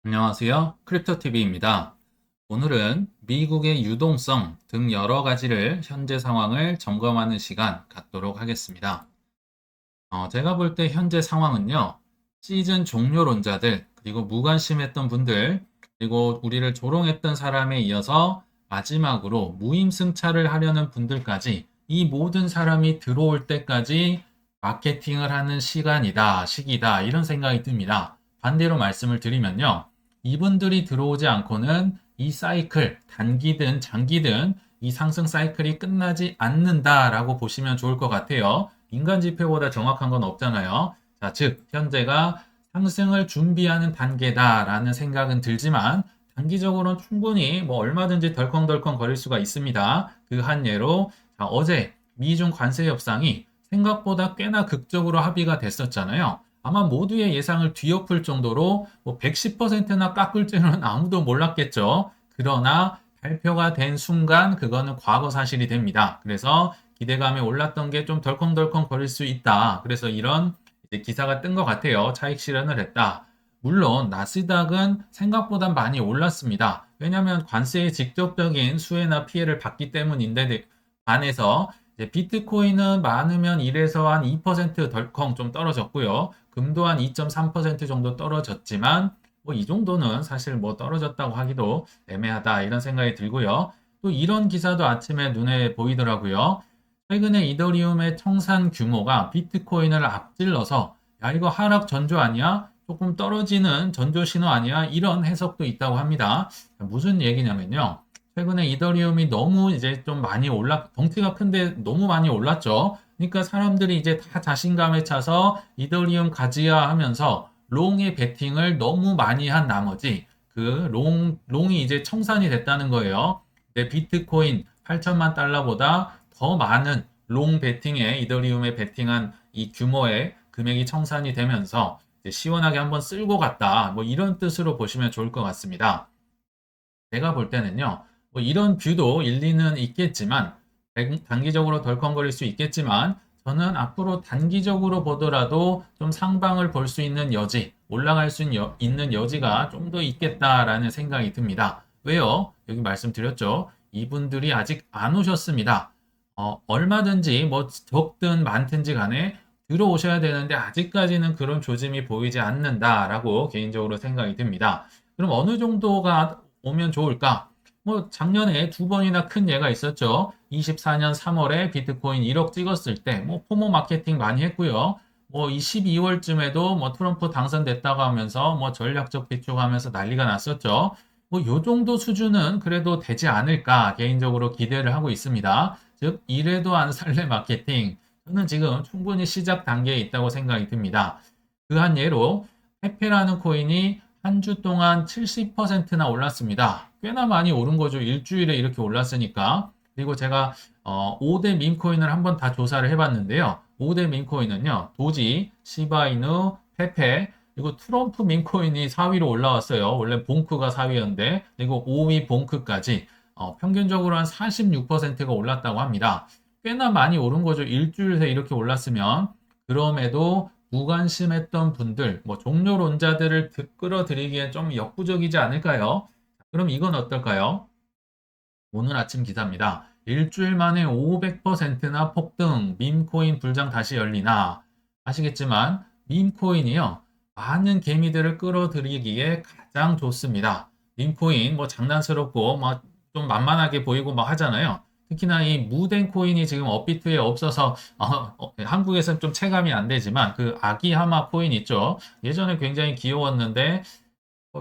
안녕하세요. 크립토TV입니다. 오늘은 미국의 유동성 등 여러 가지를 현재 상황을 점검하는 시간 갖도록 하겠습니다. 제가 볼 때 현재 상황은요, 시즌 종료론자들, 그리고 무관심했던 분들, 그리고 우리를 조롱했던 사람에 이어서 마지막으로 무임승차를 하려는 분들까지 이 모든 사람이 들어올 때까지 마케팅을 하는 시기다, 이런 생각이 듭니다. 반대로 말씀을 드리면요, 이분들이 들어오지 않고는 이 사이클, 단기든 장기든 이 상승 사이클이 끝나지 않는다라고 보시면 좋을 것 같아요. 인간 지표보다 정확한 건 없잖아요. 자, 즉, 현재가 상승을 준비하는 단계다라는 생각은 들지만, 단기적으로는 충분히 뭐 얼마든지 덜컹덜컹 거릴 수가 있습니다. 그 한 예로, 자, 어제 미중 관세 협상이 생각보다 꽤나 극적으로 합의가 됐었잖아요. 아마 모두의 예상을 뒤엎을 정도로 뭐 110%나 깎을 줄은 아무도 몰랐겠죠. 그러나 발표가 된 순간 그거는 과거 사실이 됩니다. 그래서 기대감이 올랐던 게 좀 덜컹덜컹 거릴 수 있다. 그래서 이런 기사가 뜬 것 같아요. 차익 실현을 했다. 물론 나스닥은 생각보다 많이 올랐습니다. 왜냐하면 관세의 직접적인 수혜나 피해를 받기 때문인데 반해서 비트코인은 많으면 1에서 한 2% 덜컹 좀 떨어졌고요. 금도 한 2.3% 정도 떨어졌지만 뭐 이 정도는 사실 뭐 떨어졌다고 하기도 애매하다 이런 생각이 들고요. 또 이런 기사도 아침에 눈에 보이더라고요. 최근에 이더리움의 청산 규모가 비트코인을 앞질러서 야 이거 하락 전조 아니야? 조금 떨어지는 전조 신호 아니야? 이런 해석도 있다고 합니다. 무슨 얘기냐면요. 최근에 이더리움이 너무 이제 좀 많이 덩치가 큰데 너무 많이 올랐죠. 그러니까 사람들이 이제 다 자신감에 차서 이더리움 가지야 하면서 롱의 베팅을 너무 많이 한 나머지 그 롱이 이제 청산이 됐다는 거예요. 근데 비트코인 8천만 달러보다 더 많은 롱 베팅에 이더리움에 베팅한 이 규모의 금액이 청산이 되면서 시원하게 한번 쓸고 갔다. 뭐 이런 뜻으로 보시면 좋을 것 같습니다. 제가 볼 때는요, 뭐 이런 뷰도 일리는 있겠지만, 단기적으로 덜컹거릴 수 있겠지만, 저는 앞으로 단기적으로 보더라도 좀 상방을 볼 수 있는 여지, 올라갈 수 있는 여지가 좀 더 있겠다라는 생각이 듭니다. 왜요? 여기 말씀드렸죠. 이분들이 아직 안 오셨습니다. 얼마든지 뭐 적든 많든지 간에 들어오셔야 되는데 아직까지는 그런 조짐이 보이지 않는다라고 개인적으로 생각이 듭니다. 그럼 어느 정도가 오면 좋을까? 뭐 작년에 두 번이나 큰 예가 있었죠. 24년 3월에 비트코인 1억 찍었을 때 뭐 포모 마케팅 많이 했고요. 뭐 이 12월쯤에도 뭐 트럼프 당선됐다고 하면서 뭐 전략적 비축하면서 난리가 났었죠. 뭐 요 정도 수준은 그래도 되지 않을까 개인적으로 기대를 하고 있습니다. 즉 이래도 안 살래 마케팅. 저는 지금 충분히 시작 단계에 있다고 생각이 듭니다. 그 한 예로 페페라는 코인이 한 주 동안 70%나 올랐습니다. 꽤나 많이 오른 거죠. 일주일에 이렇게 올랐으니까. 그리고 제가 5대 밈코인을 한번 다 조사를 해봤는데요. 5대 밈코인은요. 도지, 시바이누, 페페, 그리고 트럼프 밈코인이 4위로 올라왔어요. 원래 봉크가 4위였는데, 그리고 5위 봉크까지 평균적으로 한 46%가 올랐다고 합니다. 꽤나 많이 오른 거죠. 일주일 새 이렇게 올랐으면. 그럼에도 무관심했던 분들, 뭐 종료론자들을 끌어들이기엔 좀 역부족이지 않을까요? 그럼 이건 어떨까요? 오늘 아침 기사입니다. 일주일 만에 500%나 폭등, 밈코인 불장 다시 열리나? 아시겠지만, 밈코인이요. 많은 개미들을 끌어들이기에 가장 좋습니다. 밈코인, 뭐 장난스럽고, 뭐 좀 만만하게 보이고 막 하잖아요. 특히나 이 무덴 코인이 지금 업비트에 없어서, 한국에서는 좀 체감이 안 되지만, 그 아기하마 코인 있죠. 예전에 굉장히 귀여웠는데,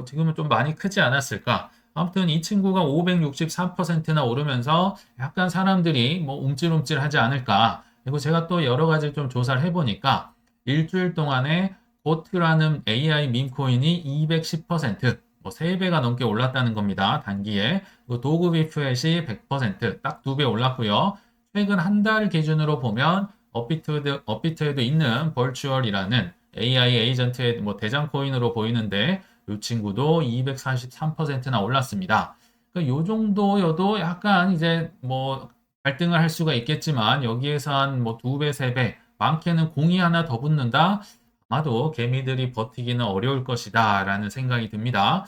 지금은 좀 많이 크지 않았을까? 아무튼 이 친구가 563%나 오르면서 약간 사람들이 뭐 움찔움찔 하지 않을까. 그리고 제가 또 여러 가지 좀 조사를 해보니까 일주일 동안에 고트라는 AI 밈코인이 210%, 뭐 3배가 넘게 올랐다는 겁니다. 단기에. 그리고 도그비프엣이 100%, 딱 2배 올랐고요. 최근 한 달 기준으로 보면 업비트에도 있는 벌추얼이라는 AI 에이전트의 뭐 대장 코인으로 보이는데 이 친구도 243%나 올랐습니다. 그러니까 요 정도여도 약간 이제 뭐 갈등을 할 수가 있겠지만 여기에서 한 뭐 2배, 3배, 많게는 공이 하나 더 붙는다? 아마도 개미들이 버티기는 어려울 것이다 라는 생각이 듭니다.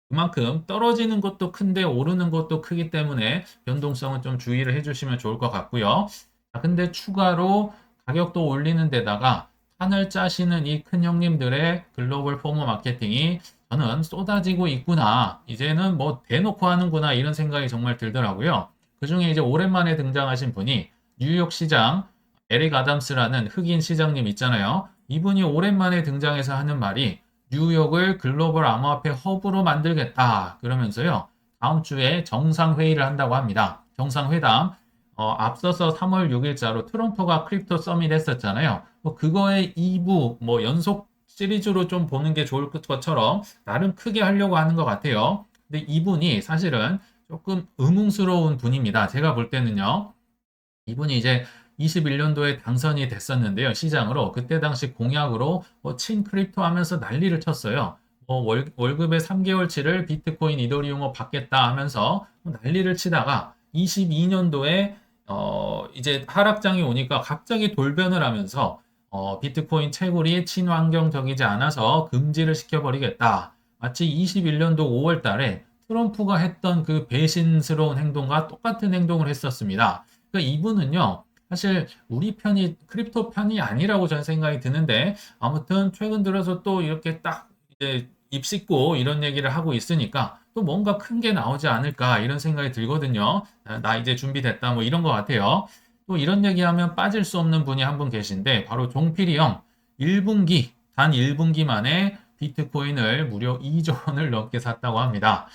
그만큼 떨어지는 것도 큰데 오르는 것도 크기 때문에 변동성은 좀 주의를 해주시면 좋을 것 같고요. 근데 추가로 가격도 올리는 데다가 판을 짜시는 이 큰 형님들의 글로벌 포모 마케팅이 저는 쏟아지고 있구나. 이제는 뭐 대놓고 하는구나 이런 생각이 정말 들더라고요. 그중에 이제 오랜만에 등장하신 분이 뉴욕 시장 에릭 아담스라는 흑인 시장님 있잖아요. 이분이 오랜만에 등장해서 하는 말이 뉴욕을 글로벌 암호화폐 허브로 만들겠다. 그러면서요. 다음 주에 정상회의를 한다고 합니다. 정상회담. 앞서서 3월 6일자로 트럼프가 크립토 서밋 했었잖아요. 그거의 2부, 연속 시리즈로 좀 보는 게 좋을 것처럼 나름 크게 하려고 하는 것 같아요. 근데 이분이 사실은 조금 의문스러운 분입니다. 제가 볼 때는요. 이분이 이제 21년도에 당선이 됐었는데요. 시장으로. 그때 당시 공약으로 친 크립토 하면서 난리를 쳤어요. 월급의 3개월치를 비트코인, 이더리움으로 받겠다 하면서 난리를 치다가 22년도에 이제 하락장이 오니까 갑자기 돌변을 하면서 비트코인 채굴이 친환경적이지 않아서 금지를 시켜버리겠다. 마치 21년도 5월 달에 트럼프가 했던 그 배신스러운 행동과 똑같은 행동을 했었습니다. 그러니까 이분은요, 사실 우리 편이 크립토 편이 아니라고 저는 생각이 드는데 아무튼 최근 들어서 또 이렇게 딱 이제 입 씻고 이런 얘기를 하고 있으니까 또 뭔가 큰 게 나오지 않을까 이런 생각이 들거든요. 나 이제 준비됐다 뭐 이런 것 같아요. 또 이런 얘기하면 빠질 수 없는 분이 한 분 계신데 바로 종필이 형 1분기 단 1분기 만에 비트코인을 무려 2조 원을 넘게 샀다고 합니다.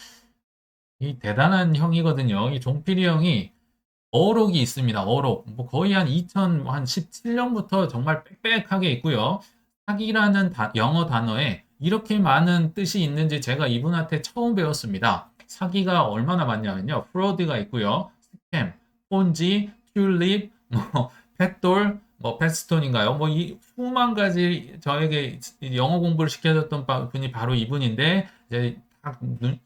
이 대단한 형이거든요. 이 종필이 형이 어록이 있습니다. 어록. 거의 한 2017년부터 정말 빽빽하게 있고요. 사기라는 영어 단어에 이렇게 많은 뜻이 있는지 제가 이분한테 처음 배웠습니다. 사기가 얼마나 많냐면요. 프로드가 있고요. 스캠, 폰지, 튤립, 펫돌, 펫스톤인가요? 이 수만 가지 저에게 영어 공부를 시켜줬던 분이 바로 이분인데 이제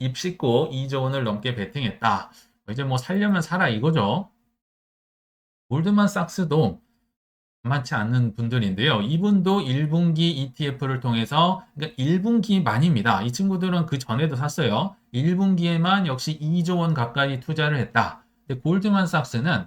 입 씻고 2조 원을 넘게 베팅했다. 이제 살려면 살아 이거죠. 골드만삭스도 만만치 않는 분들인데요. 이분도 1분기 ETF를 통해서, 그러니까 1분기만입니다. 이 친구들은 그 전에도 샀어요. 1분기에만 역시 2조 원 가까이 투자를 했다. 근데 골드만삭스는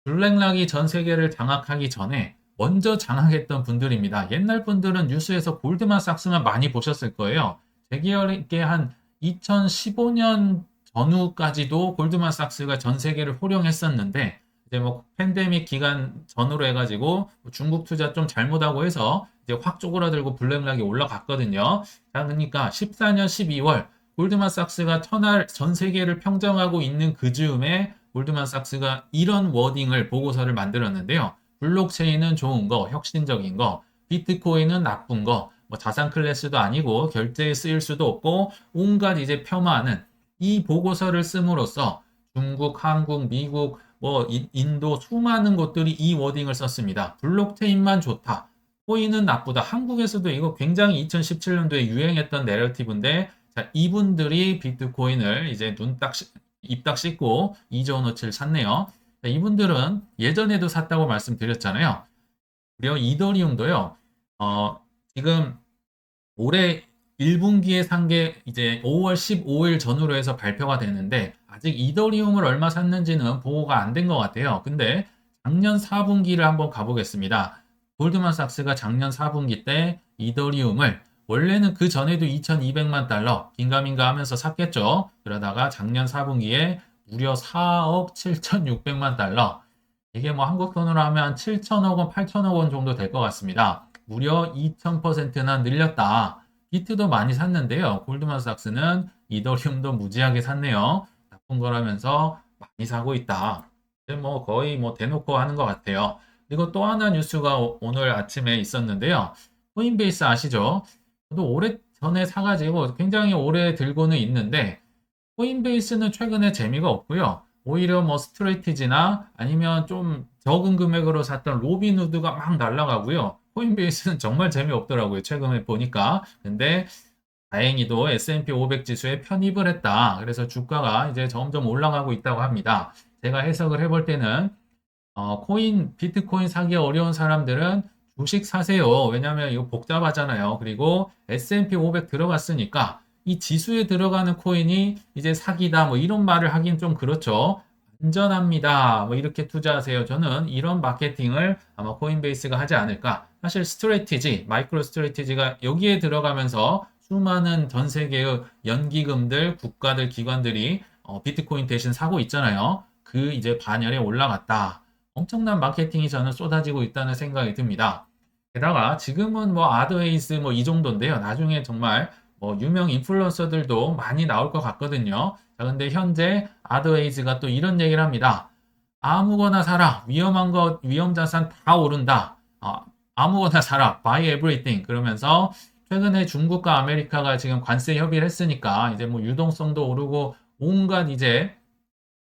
블랙락이 전 세계를 장악하기 전에 먼저 장악했던 분들입니다. 옛날 분들은 뉴스에서 골드만삭스만 많이 보셨을 거예요. 제 기억에 한 2015년 전후까지도 골드만삭스가 전 세계를 호령했었는데 이제 팬데믹 기간 전후로 해가지고 중국 투자 좀 잘못하고 해서 이제 확 쪼그라들고 블랙락이 올라갔거든요. 자, 그러니까 14년 12월 골드만삭스가 천할 전 세계를 평정하고 있는 그 즈음에 골드만삭스가 이런 워딩을 보고서를 만들었는데요. 블록체인은 좋은 거, 혁신적인 거, 비트코인은 나쁜 거, 자산 클래스도 아니고 결제에 쓰일 수도 없고 온갖 이제 폄하하는 이 보고서를 씀으로써 중국, 한국, 미국, 인도 수많은 곳들이 이 워딩을 썼습니다. 블록체인만 좋다. 코인은 나쁘다. 한국에서도 이거 굉장히 2017년도에 유행했던 내러티브인데 자, 이분들이 비트코인을 이제 입 딱 씻고 2조 원어치를 샀네요. 자, 이분들은 예전에도 샀다고 말씀드렸잖아요. 그리고 이더리움도요. 지금 올해 1분기에 산 게 이제 5월 15일 전후로 해서 발표가 되는데 아직 이더리움을 얼마 샀는지는 보고가 안 된 것 같아요. 근데 작년 4분기를 한번 가보겠습니다. 골드만삭스가 작년 4분기 때 이더리움을 원래는 그 전에도 2,200만 달러 긴가민가 하면서 샀겠죠. 그러다가 작년 4분기에 무려 4억 7,600만 달러. 이게 한국 돈으로 하면 한 7천억 원, 8천억 원 정도 될 것 같습니다. 무려 2000%나 늘렸다. 비트도 많이 샀는데요. 골드만삭스는 이더리움도 무지하게 샀네요. 나쁜 거라면서 많이 사고 있다. 거의 대놓고 하는 것 같아요. 그리고 또 하나 뉴스가 오늘 아침에 있었는데요. 코인베이스 아시죠? 저도 오래 전에 사가지고 굉장히 오래 들고는 있는데 코인베이스는 최근에 재미가 없고요. 오히려 스트레이티지나 아니면 좀 적은 금액으로 샀던 로빈후드가 막 날아가고요. 코인베이스는 정말 재미없더라고요. 최근에 보니까. 근데 다행히도 S&P 500 지수에 편입을 했다. 그래서 주가가 이제 점점 올라가고 있다고 합니다. 제가 해석을 해볼 때는 비트코인 사기 어려운 사람들은 주식 사세요. 왜냐하면 이거 복잡하잖아요. 그리고 S&P 500 들어갔으니까 이 지수에 들어가는 코인이 이제 사기다 뭐 이런 말을 하긴 좀 그렇죠. 안전합니다. 뭐 이렇게 투자하세요. 저는 이런 마케팅을 아마 코인베이스가 하지 않을까. 사실 스트래티지, 마이크로 스트래티지가 여기에 들어가면서 수많은 전 세계의 연기금들, 국가들, 기관들이 비트코인 대신 사고 있잖아요. 그 이제 반열에 올라갔다. 엄청난 마케팅이 저는 쏟아지고 있다는 생각이 듭니다. 게다가 지금은 뭐 아드웨이스 뭐 이 정도인데요. 나중에 정말 뭐 유명 인플루언서들도 많이 나올 것 같거든요. 자, 근데 현재 아드웨이즈가 또 이런 얘기를 합니다. 아무거나 사라. 위험한 거, 위험 자산 다 오른다. 아무거나 사라. Buy everything. 그러면서 최근에 중국과 아메리카가 지금 관세 협의를 했으니까 이제 뭐 유동성도 오르고 온갖 이제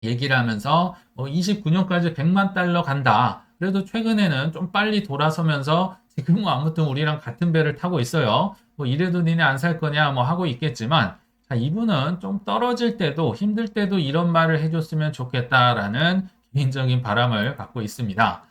얘기를 하면서 29년까지 100만 달러 간다. 그래도 최근에는 좀 빨리 돌아서면서 지금은 아무튼 우리랑 같은 배를 타고 있어요. 뭐 이래도 니네 안 살 거냐 뭐 하고 있겠지만 자, 이분은 좀 떨어질 때도 힘들 때도 이런 말을 해줬으면 좋겠다라는 개인적인 바람을 갖고 있습니다.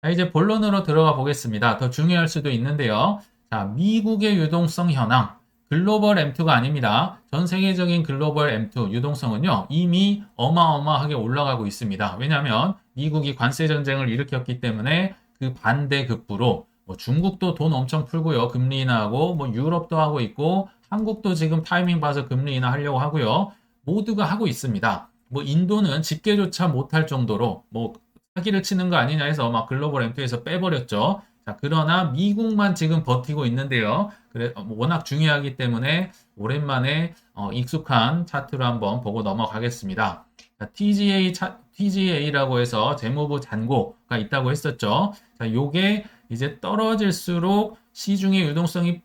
자, 이제 본론으로 들어가 보겠습니다. 더 중요할 수도 있는데요. 자, 미국의 유동성 현황. 글로벌 M2가 아닙니다. 전 세계적인 글로벌 M2 유동성은요, 이미 어마어마하게 올라가고 있습니다. 왜냐하면 미국이 관세 전쟁을 일으켰기 때문에 그 반대급부로 뭐 중국도 돈 엄청 풀고요. 금리 인하하고 뭐 유럽도 하고 있고 한국도 지금 타이밍 봐서 금리 인하하려고 하고요. 모두가 하고 있습니다. 뭐 인도는 집계조차 못할 정도로 뭐 사기를 치는 거 아니냐 해서 막 글로벌 M2에서 빼버렸죠. 자, 그러나 미국만 지금 버티고 있는데요. 그래, 워낙 중요하기 때문에 오랜만에 익숙한 차트로 한번 보고 넘어가겠습니다. 자, TGA라고 해서 재무부 잔고가 있다고 했었죠. 자, 요게 이제 떨어질수록 시중에 유동성이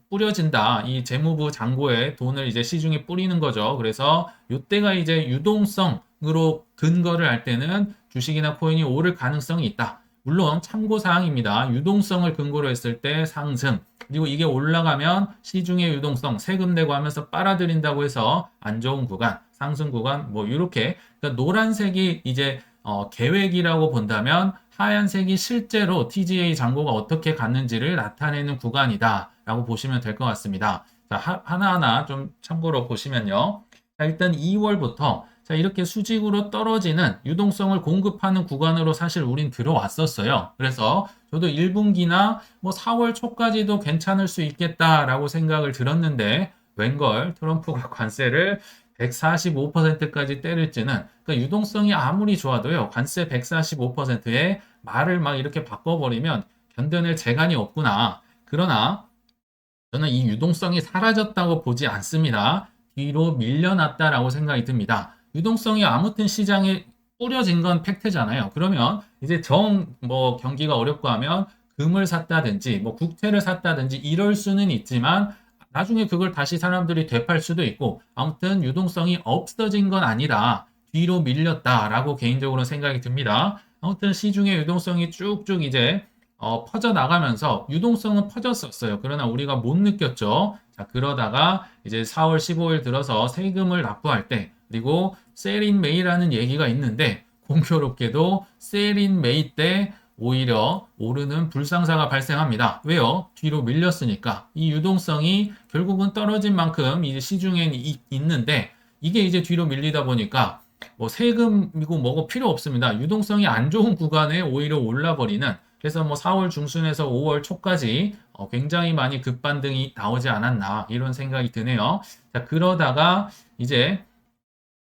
뿌려진다. 이 재무부 잔고에 돈을 이제 시중에 뿌리는 거죠. 그래서 요때가 이제 유동성으로 근거를 할 때는 주식이나 코인이 오를 가능성이 있다. 물론 참고사항입니다. 유동성을 근거로 했을 때 상승, 그리고 이게 올라가면 시중의 유동성, 세금 내고 하면서 빨아들인다고 해서 안 좋은 구간, 상승 구간, 뭐 이렇게 그러니까 노란색이 이제 계획이라고 본다면 하얀색이 실제로 TGA 잔고가 어떻게 갔는지를 나타내는 구간이다라고 보시면 될 것 같습니다. 자, 하나하나 좀 참고로 보시면요. 자, 일단 2월부터 자, 이렇게 수직으로 떨어지는 유동성을 공급하는 구간으로 사실 우린 들어왔었어요. 그래서 저도 1분기나 뭐 4월 초까지도 괜찮을 수 있겠다라고 생각을 들었는데 웬걸 트럼프가 관세를 145%까지 때릴지는 그러니까 유동성이 아무리 좋아도요. 관세 145%에 말을 막 이렇게 바꿔버리면 견뎌낼 재간이 없구나. 그러나 저는 이 유동성이 사라졌다고 보지 않습니다. 뒤로 밀려났다라고 생각이 듭니다. 유동성이 아무튼 시장에 뿌려진 건 팩트잖아요. 그러면 이제 뭐 경기가 어렵고 하면 금을 샀다든지 뭐 국채를 샀다든지 이럴 수는 있지만 나중에 그걸 다시 사람들이 되팔 수도 있고 아무튼 유동성이 없어진 건 아니라 뒤로 밀렸다라고 개인적으로 생각이 듭니다. 아무튼 시중의 유동성이 쭉쭉 이제 퍼져나가면서 유동성은 퍼졌었어요. 그러나 우리가 못 느꼈죠. 자, 그러다가 이제 4월 15일 들어서 세금을 납부할 때 그리고 셀인 메이라는 얘기가 있는데 공교롭게도 셀인 메이 때 오히려 오르는 불상사가 발생합니다. 왜요? 뒤로 밀렸으니까. 이 유동성이 결국은 떨어진 만큼 이제 시중에 있는데 이게 이제 뒤로 밀리다 보니까 뭐 세금이고 뭐고 필요 없습니다. 유동성이 안 좋은 구간에 오히려 올라버리는 그래서 뭐 4월 중순에서 5월 초까지 굉장히 많이 급반등이 나오지 않았나 이런 생각이 드네요. 자, 그러다가 이제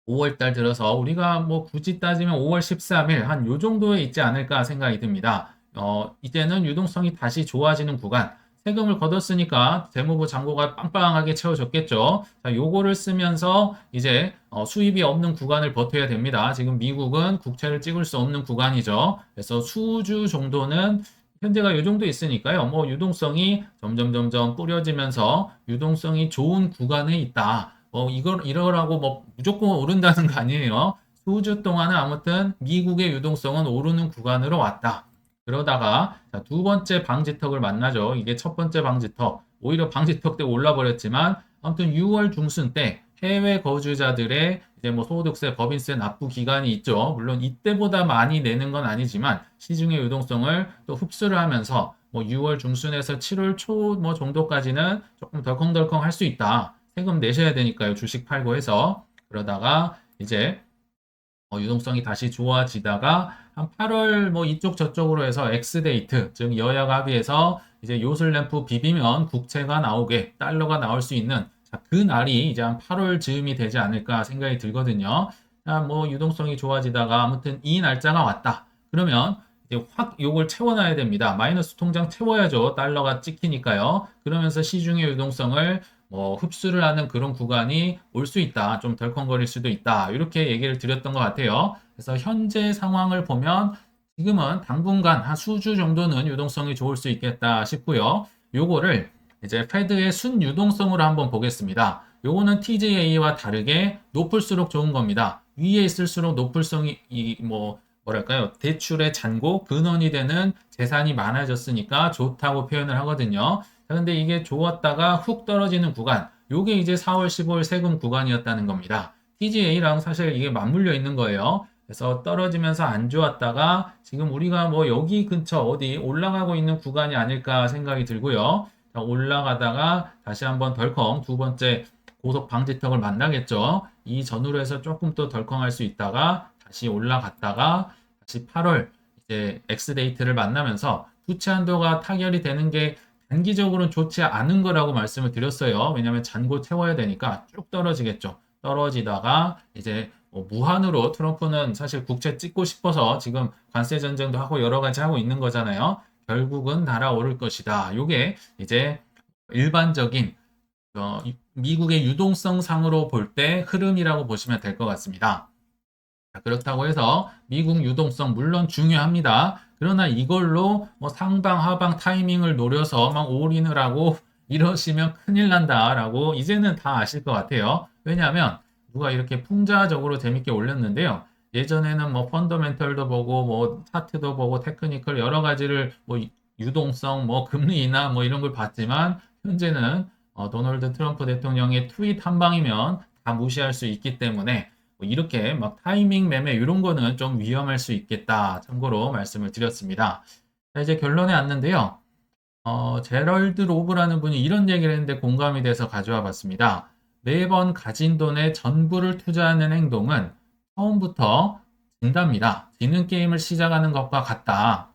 5월 달 들어서 우리가 뭐 굳이 따지면 5월 13일 한 요 정도에 있지 않을까 생각이 듭니다. 이제는 유동성이 다시 좋아지는 구간. 세금을 걷었으니까 재무부 잔고가 빵빵하게 채워졌겠죠. 자, 요거를 쓰면서 이제 수입이 없는 구간을 버텨야 됩니다. 지금 미국은 국채를 찍을 수 없는 구간이죠. 그래서 수주 정도는 현재가 요 정도 있으니까요. 뭐 유동성이 점점 뿌려지면서 유동성이 좋은 구간에 있다. 이러라고 뭐 무조건 오른다는 거 아니에요. 수주 동안은 아무튼 미국의 유동성은 오르는 구간으로 왔다. 그러다가 자, 두 번째 방지턱을 만나죠. 이게 첫 번째 방지턱. 오히려 방지턱 때 올라버렸지만 아무튼 6월 중순 때 해외 거주자들의 이제 뭐 소득세, 법인세 납부 기간이 있죠. 물론 이때보다 많이 내는 건 아니지만 시중의 유동성을 또 흡수를 하면서 뭐 6월 중순에서 7월 초 뭐 정도까지는 조금 덜컹덜컹 할 수 있다. 세금 내셔야 되니까요. 주식 팔고 해서. 그러다가 이제 유동성이 다시 좋아지다가 한 8월 뭐 이쪽 저쪽으로 해서 엑스데이트, 즉 여야가 합의해서 이제 요슬램프 비비면 국채가 나오게 달러가 나올 수 있는 자, 그 날이 이제 한 8월 즈음이 되지 않을까 생각이 들거든요. 자, 뭐 유동성이 좋아지다가 아무튼 이 날짜가 왔다. 그러면 이제 확 요걸 채워놔야 됩니다. 마이너스 통장 채워야죠. 달러가 찍히니까요. 그러면서 시중의 유동성을 뭐 흡수를 하는 그런 구간이 올 수 있다. 좀 덜컹거릴 수도 있다. 이렇게 얘기를 드렸던 것 같아요. 그래서 현재 상황을 보면 지금은 당분간 한 수주 정도는 유동성이 좋을 수 있겠다 싶고요. 요거를 이제 패드의 순유동성으로 한번 보겠습니다. 요거는 TJA와 다르게 높을수록 좋은 겁니다. 위에 있을수록 높을성이 뭐랄까요? 대출의 잔고, 근원이 되는 재산이 많아졌으니까 좋다고 표현을 하거든요. 자, 근데 이게 좋았다가 훅 떨어지는 구간, 요게 이제 4월 15일 세금 구간이었다는 겁니다. TGA랑 사실 이게 맞물려 있는 거예요. 그래서 떨어지면서 안 좋았다가 지금 우리가 뭐 여기 근처 어디 올라가고 있는 구간이 아닐까 생각이 들고요. 자, 올라가다가 다시 한번 덜컹 두 번째 고속 방지턱을 만나겠죠. 이 전후로 해서 조금 더 덜컹할 수 있다가 다시 올라갔다가 다시 8월 이제 X데이트를 만나면서 부채 한도가 타결이 되는 게 단기적으로는 좋지 않은 거라고 말씀을 드렸어요. 왜냐하면 잔고 채워야 되니까 쭉 떨어지겠죠. 떨어지다가 이제 뭐 무한으로 트럼프는 사실 국채 찍고 싶어서 지금 관세 전쟁도 하고 여러 가지 하고 있는 거잖아요. 결국은 날아오를 것이다. 이게 이제 일반적인 미국의 유동성 상으로 볼 때 흐름이라고 보시면 될 것 같습니다. 그렇다고 해서 미국 유동성 물론 중요합니다. 그러나 이걸로 뭐 상방 하방 타이밍을 노려서 막 올인을 하고 이러시면 큰일 난다라고 이제는 다 아실 것 같아요. 왜냐하면 누가 이렇게 풍자적으로 재밌게 올렸는데요. 예전에는 뭐 펀더멘털도 보고 뭐 차트도 보고 테크니컬 여러 가지를 뭐 유동성 뭐 금리 인하 뭐 이런 걸 봤지만 현재는 도널드 트럼프 대통령의 트윗 한 방이면 다 무시할 수 있기 때문에 뭐 이렇게 막 타이밍 매매 이런 거는 좀 위험할 수 있겠다. 참고로 말씀을 드렸습니다. 자, 이제 결론에 왔는데요. 제럴드 로브라는 분이 이런 얘기를 했는데 공감이 돼서 가져와 봤습니다. 매번 가진 돈의 전부를 투자하는 행동은 처음부터 진답니다. 지는 게임을 시작하는 것과 같다.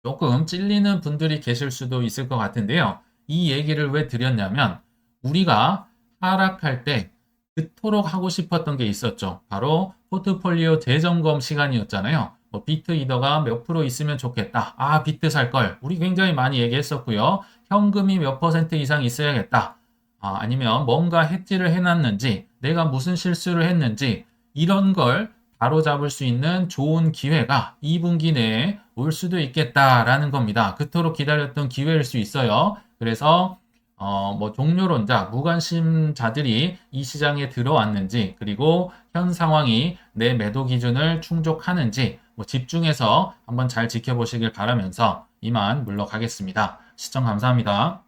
조금 찔리는 분들이 계실 수도 있을 것 같은데요. 이 얘기를 왜 드렸냐면 우리가 하락할 때 그토록 하고 싶었던 게 있었죠. 바로 포트폴리오 재점검 시간이었잖아요. 뭐 비트 이더가 몇 프로 있으면 좋겠다. 아, 비트 살 걸. 우리 굉장히 많이 얘기했었고요. 현금이 몇 퍼센트 이상 있어야겠다. 아니면 뭔가 해지를 해놨는지, 내가 무슨 실수를 했는지 이런 걸 바로잡을 수 있는 좋은 기회가 2분기 내에 올 수도 있겠다라는 겁니다. 그토록 기다렸던 기회일 수 있어요. 그래서 뭐 종료론자, 무관심자들이 이 시장에 들어왔는지, 그리고 현 상황이 내 매도 기준을 충족하는지 뭐 집중해서 한번 잘 지켜보시길 바라면서 이만 물러가겠습니다. 시청 감사합니다.